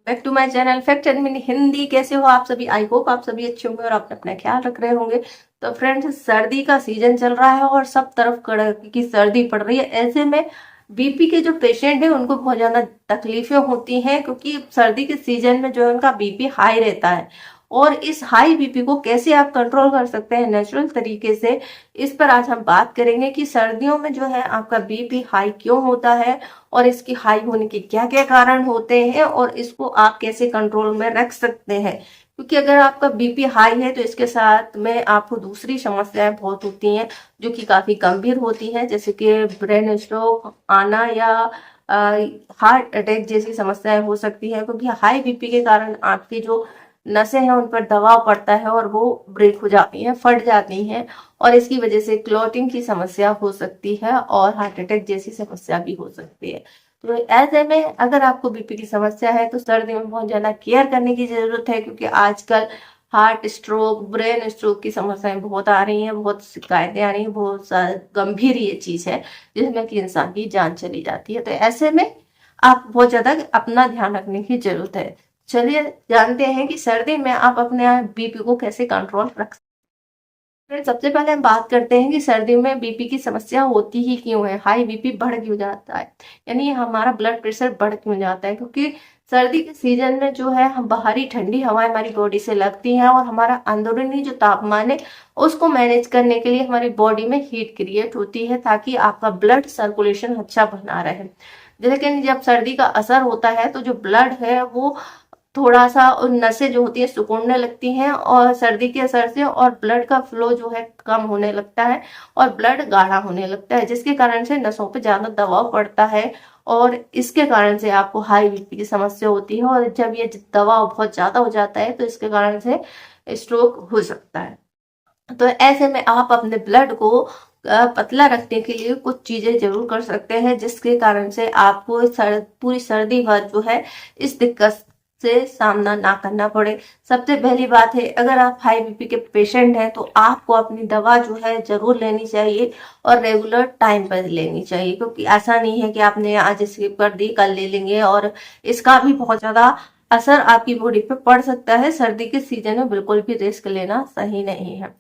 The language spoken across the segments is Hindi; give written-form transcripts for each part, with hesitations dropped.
Back to my channel fact and mini Hindi. कैसे हो आप सभी? आई होप आप सभी अच्छे होंगे और आप अपना ख्याल रख रहे होंगे। तो फ्रेंड्स, सर्दी का सीजन चल रहा है और सब तरफ कड़क की सर्दी पड़ रही है। ऐसे में बीपी के जो पेशेंट है उनको बहुत ज्यादा तकलीफें होती हैं, क्योंकि सर्दी के सीजन में जो है उनका बीपी हाई रहता है। और इस हाई बीपी को कैसे आप कंट्रोल कर सकते हैं नेचुरल तरीके से, इस पर आज हम बात करेंगे कि सर्दियों में जो है आपका बीपी हाई क्यों होता है और इसकी हाई होने के क्या क्या कारण होते हैं और इसको आप कैसे कंट्रोल में रख सकते हैं। क्योंकि अगर आपका बीपी हाई है तो इसके साथ में आपको दूसरी समस्याएं बहुत होती हैं जो कि काफी गंभीर होती हैं, जैसे कि ब्रेन स्ट्रोक आना या हार्ट अटैक जैसी समस्याएं हो सकती हैं। क्योंकि हाई बीपी के कारण आपकी जो नसें हैं उन पर दबाव पड़ता है और वो ब्रेक हो जाती हैं, फट जाती हैं, और इसकी वजह से क्लॉटिंग की समस्या हो सकती है और हार्ट अटैक जैसी समस्या भी हो सकती है। तो ऐसे में अगर आपको बीपी की समस्या है तो सर्दी में बहुत ज्यादा केयर करने की जरूरत है, क्योंकि आजकल हार्ट स्ट्रोक, ब्रेन स्ट्रोक की समस्याएं बहुत आ रही हैं, बहुत शिकायतें आ रही हैं, बहुत गंभीर ये चीज है जिसमें कि इंसान की जान चली जाती है। तो ऐसे में आप बहुत ज्यादा अपना ध्यान रखने की जरूरत है। चलिए जानते हैं कि सर्दी में आप अपने बीपी को कैसे कंट्रोल रख सकते हैं। सबसे पहले हम बात करते हैं कि सर्दी में बीपी की समस्या होती ही क्यों है, हाई बीपी बढ़ क्यों जाता है, यानी हमारा ब्लड प्रेशर बढ़ क्यों जाता है। क्योंकि सर्दी के सीजन में जो है हम बाहरी ठंडी हवाएं हमारी बॉडी से लगती हैं और हमारा अंदरूनी जो तापमान है उसको मैनेज करने के लिए हमारी बॉडी में हीट क्रिएट होती है ताकि आपका ब्लड सर्कुलेशन अच्छा बना रहे। लेकिन जब सर्दी का असर होता है तो जो ब्लड है वो थोड़ा सा उन नसें जो होती है सिकुड़ने लगती हैं और सर्दी के असर से, और ब्लड का फ्लो जो है कम होने लगता है और ब्लड गाढ़ा होने लगता है, जिसके कारण से नसों पे ज्यादा दबाव पड़ता है और इसके कारण से आपको हाई बीपी की समस्या होती है। और जब ये दबाव बहुत ज्यादा हो जाता है तो इसके कारण से स्ट्रोक हो सकता है। तो ऐसे में आप अपने ब्लड को पतला रखने के लिए कुछ चीजें जरूर कर सकते हैं, जिसके कारण से आपको पूरी सर्दी भर जो है इस दिक्कत से सामना ना करना पड़े। सबसे पहली बात है, अगर आप हाई बीपी के पेशेंट हैं तो आपको अपनी दवा जो है जरूर लेनी चाहिए और रेगुलर टाइम पर लेनी चाहिए। क्योंकि ऐसा नहीं है कि आपने आज स्किप कर दी कल ले लेंगे, और इसका भी बहुत ज्यादा असर आपकी बॉडी पे पड़ सकता है। सर्दी के सीजन में बिल्कुल भी रिस्क लेना सही नहीं है।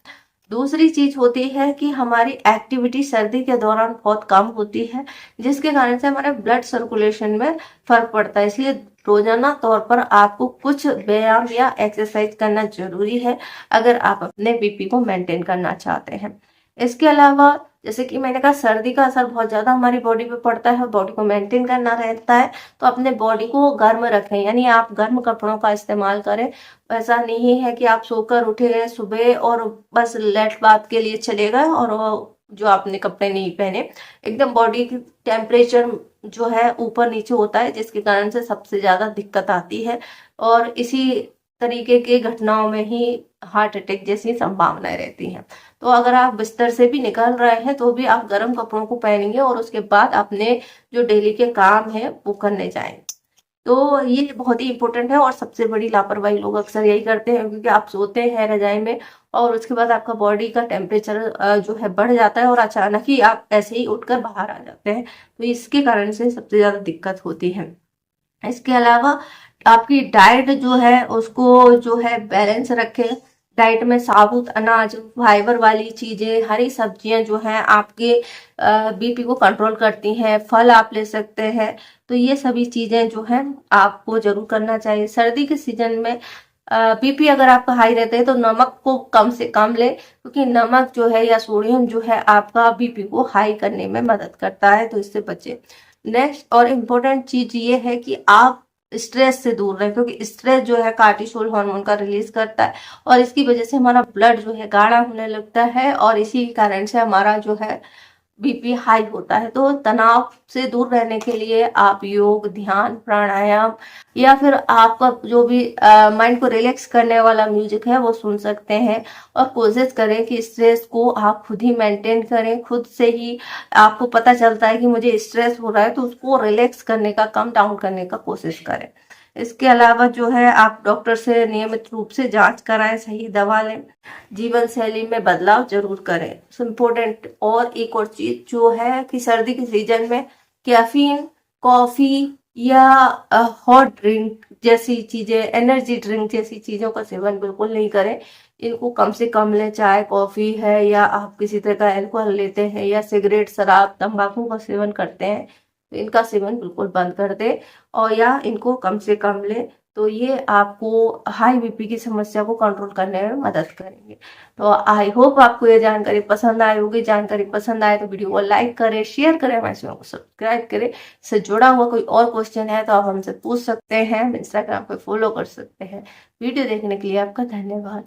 दूसरी चीज होती है कि हमारी एक्टिविटी सर्दी के दौरान बहुत कम होती है, जिसके कारण से हमारे ब्लड सर्कुलेशन में फर्क पड़ता है। इसलिए रोजाना तौर पर आपको कुछ व्यायाम या एक्सरसाइज करना जरूरी है अगर आप अपने बीपी को मेंटेन करना चाहते हैं। इसके अलावा जैसे कि मैंने कहा, सर्दी का असर बहुत ज्यादा हमारी बॉडी पे पड़ता है और बॉडी को मेंटेन करना रहता है। तो अपने बॉडी को गर्म रखें, यानी आप गर्म कपड़ों का इस्तेमाल करें। ऐसा नहीं है कि आप सोकर उठे सुबह और बस लेट बात के लिए चले गए और जो आपने कपड़े नहीं पहने। एकदम बॉडी की टेम्परेचर जो है ऊपर नीचे होता है, जिसके कारण से सबसे ज्यादा दिक्कत आती है और इसी तरीके के घटनाओं में ही हार्ट अटैक जैसी संभावनाएं रहती हैं। तो अगर आप बिस्तर से भी निकल रहे हैं तो भी आप गर्म कपड़ों को पहनेंगे और उसके बाद अपने जो डेली के काम है वो करने जाएंगे। तो ये बहुत ही इंपॉर्टेंट है और सबसे बड़ी लापरवाही लोग अक्सर यही करते हैं, क्योंकि आप सोते हैं रजाई में और उसके बाद आपका बॉडी का टेम्परेचर जो है बढ़ जाता है और अचानक ही आप ऐसे ही उठकर बाहर आ जाते हैं। तो इसके कारण से सबसे ज्यादा दिक्कत होती है। इसके अलावा आपकी डाइट जो है उसको जो है बैलेंस रखें। डाइट में साबुत अनाज, फाइबर वाली चीजें, हरी सब्जियां जो हैं आपके बीपी को कंट्रोल करती हैं। फल आप ले सकते हैं। तो ये सभी चीजें जो है आपको जरूर करना चाहिए। सर्दी के सीजन में बीपी अगर आपका हाई रहता है तो नमक को कम से कम ले, क्योंकि नमक जो है या सोडियम जो है आपका बीपी को हाई करने में मदद करता है, तो इससे बचे। नेक्स्ट और इम्पोर्टेंट चीज ये है कि आप स्ट्रेस से दूर रहें, क्योंकि स्ट्रेस जो है कार्टिसोल हार्मोन का रिलीज करता है और इसकी वजह से हमारा ब्लड जो है गाढ़ा होने लगता है और इसी कारण से हमारा जो है बीपी हाई होता है। तो तनाव से दूर रहने के लिए आप योग, ध्यान, प्राणायाम या फिर आपका जो भी माइंड को रिलैक्स करने वाला म्यूजिक है वो सुन सकते हैं। और कोशिश करें कि स्ट्रेस को आप खुद ही मेंटेन करें। खुद से ही आपको पता चलता है कि मुझे स्ट्रेस हो रहा है तो उसको रिलैक्स करने का, कम डाउन करने का कोशिश करें। इसके अलावा जो है आप डॉक्टर से नियमित रूप से जांच कराएं, सही दवा लें, जीवन शैली में बदलाव जरूर करें। इम्पोर्टेंट और एक और चीज जो है कि सर्दी के सीजन में कैफीन, कॉफी या हॉट ड्रिंक जैसी चीजें, एनर्जी ड्रिंक जैसी चीजों का सेवन बिल्कुल नहीं करें। इनको कम से कम लें। चाय कॉफी है या आप किसी तरह का अल्कोहल लेते हैं या सिगरेट शराब तंबाकू का सेवन करते हैं तो इनका सेवन बिल्कुल बंद कर दें और या इनको कम से कम लें। तो ये आपको हाई बीपी की समस्या को कंट्रोल करने में मदद करेंगे। तो आई होप आपको ये जानकारी पसंद आई होगी। जानकारी पसंद आए तो वीडियो को लाइक करें, शेयर करें, हमारे चैनल को सब्सक्राइब करें। इससे जुड़ा हुआ कोई और क्वेश्चन है तो आप हमसे पूछ सकते हैं। इंस्टाग्राम पे फॉलो कर सकते हैं। वीडियो देखने के लिए आपका धन्यवाद।